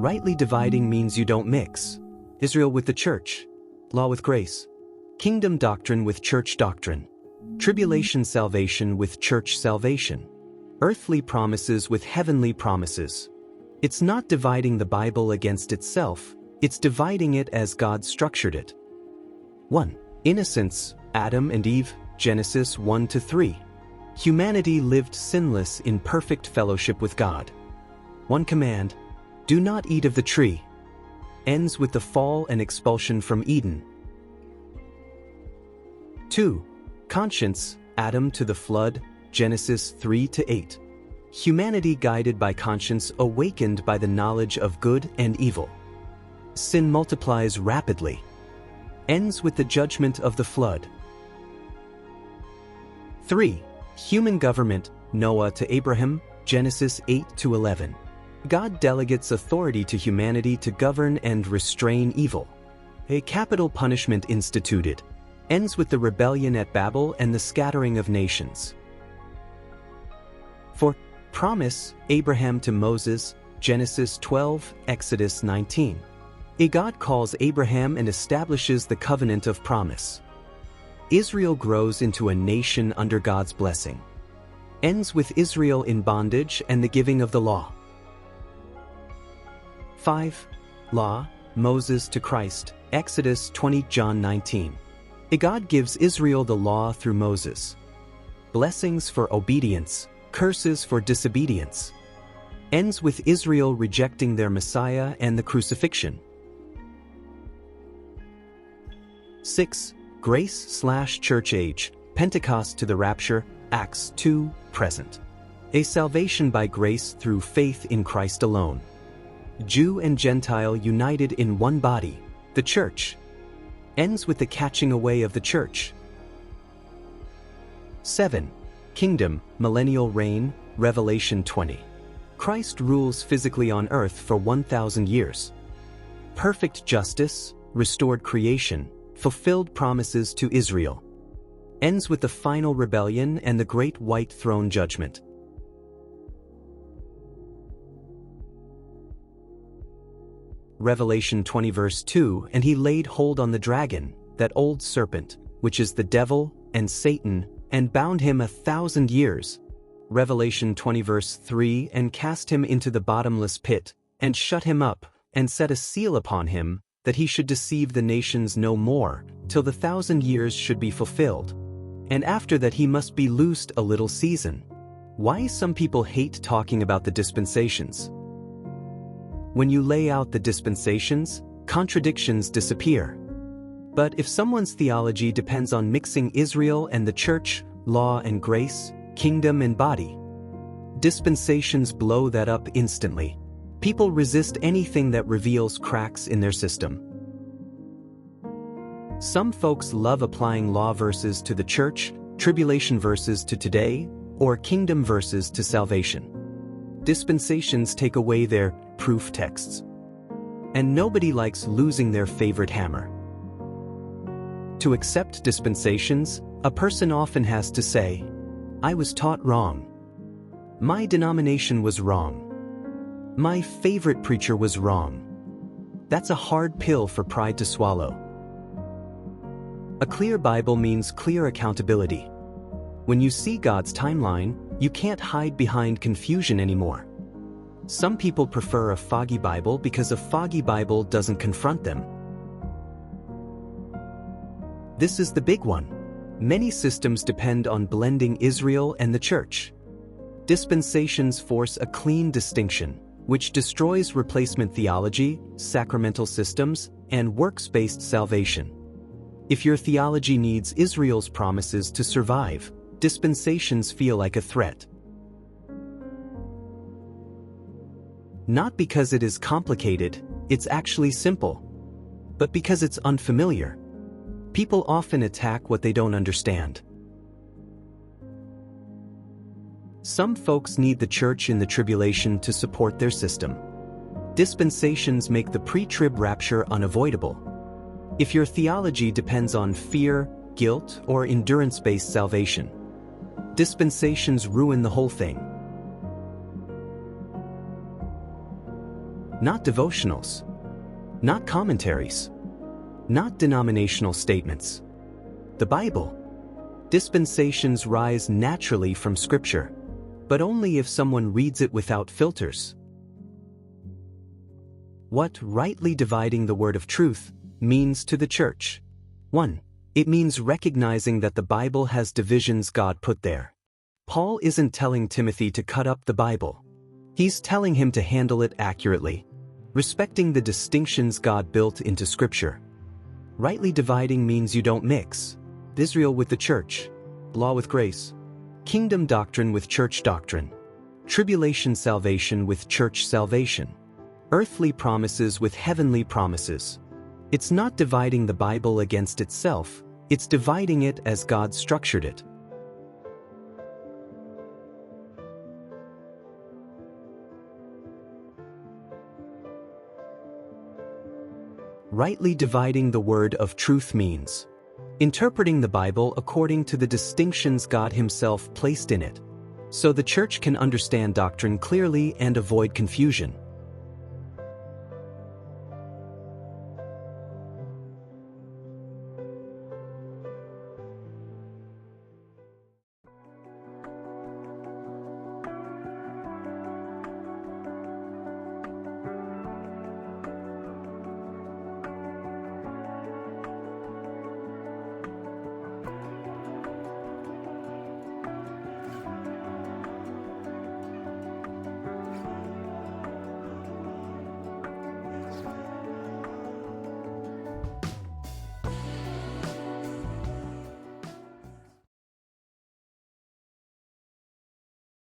Rightly dividing means you don't mix Israel with the church, law with grace, kingdom doctrine with church doctrine, tribulation salvation with church salvation, earthly promises with heavenly promises. It's not dividing the Bible against itself, it's dividing it as God structured it. 1. Innocence, Adam and Eve, Genesis 1-3. Humanity lived sinless in perfect fellowship with God. One command, do not eat of the tree, ends with the fall and expulsion from Eden. 2. Conscience, Adam to the flood, Genesis 3-8. Humanity guided by conscience awakened by the knowledge of good and evil. Sin multiplies rapidly, ends with the judgment of the flood. 3. Human government, Noah to Abraham, Genesis 8-11. God delegates authority to humanity to govern and restrain evil. A capital punishment instituted, ends with the rebellion at Babel and the scattering of nations. 4. Promise, Abraham to Moses, Genesis 12, Exodus 19. God calls Abraham and establishes the covenant of promise. Israel grows into a nation under God's blessing. Ends with Israel in bondage and the giving of the law. 5. Law, Moses to Christ, Exodus 20, John 19. God gives Israel the law through Moses. Blessings for obedience, curses for disobedience. Ends with Israel rejecting their Messiah and the crucifixion. 6. Grace/church age, Pentecost to the rapture, Acts 2, present. A salvation by grace through faith in Christ alone. Jew and Gentile united in one body, the church. Ends with the catching away of the church. 7. Kingdom, millennial reign, Revelation 20. Christ rules physically on earth for 1,000 years. Perfect justice, restored creation, fulfilled promises to Israel. Ends with the final rebellion and the great white throne judgment. Revelation 20 verse 2, and he laid hold on the dragon, that old serpent, which is the devil and Satan, and bound him 1,000 years. Revelation 20 verse 3, and cast him into the bottomless pit, and shut him up, and set a seal upon him, that he should deceive the nations no more, till the 1,000 years should be fulfilled. And after that he must be loosed a little season. Why some people hate talking about the dispensations? When you lay out the dispensations, contradictions disappear. But if someone's theology depends on mixing Israel and the church, law and grace, kingdom and body, dispensations blow that up instantly. People resist anything that reveals cracks in their system. Some folks love applying law verses to the church, tribulation verses to today, or kingdom verses to salvation. Dispensations take away their proof texts. And nobody likes losing their favorite hammer. To accept dispensations, a person often has to say, I was taught wrong. My denomination was wrong. My favorite preacher was wrong. That's a hard pill for pride to swallow. A clear Bible means clear accountability. When you see God's timeline, you can't hide behind confusion anymore. Some people prefer a foggy Bible because a foggy Bible doesn't confront them. This is the big one. Many systems depend on blending Israel and the church. Dispensations force a clean distinction, which destroys replacement theology, sacramental systems, and works-based salvation. If your theology needs Israel's promises to survive, dispensations feel like a threat. Not because it is complicated, it's actually simple, but because it's unfamiliar. People often attack what they don't understand. Some folks need the church in the tribulation to support their system. Dispensations make the pre-trib rapture unavoidable. If your theology depends on fear, guilt, or endurance-based salvation, dispensations ruin the whole thing. not devotionals, not commentaries, not denominational statements. The Bible. Dispensations rise naturally from Scripture, but only if someone reads it without filters. What rightly dividing the word of truth means to the church. 1. It means recognizing that the Bible has divisions God put there. Paul isn't telling Timothy to cut up the Bible. He's telling him to handle it accurately, respecting the distinctions God built into Scripture. Rightly dividing means you don't mix Israel with the church, law with grace, kingdom doctrine with church doctrine, tribulation salvation with church salvation, earthly promises with heavenly promises. It's not dividing the Bible against itself, it's dividing it as God structured it. Rightly dividing the word of truth means interpreting the Bible according to the distinctions God Himself placed in it, so the church can understand doctrine clearly and avoid confusion.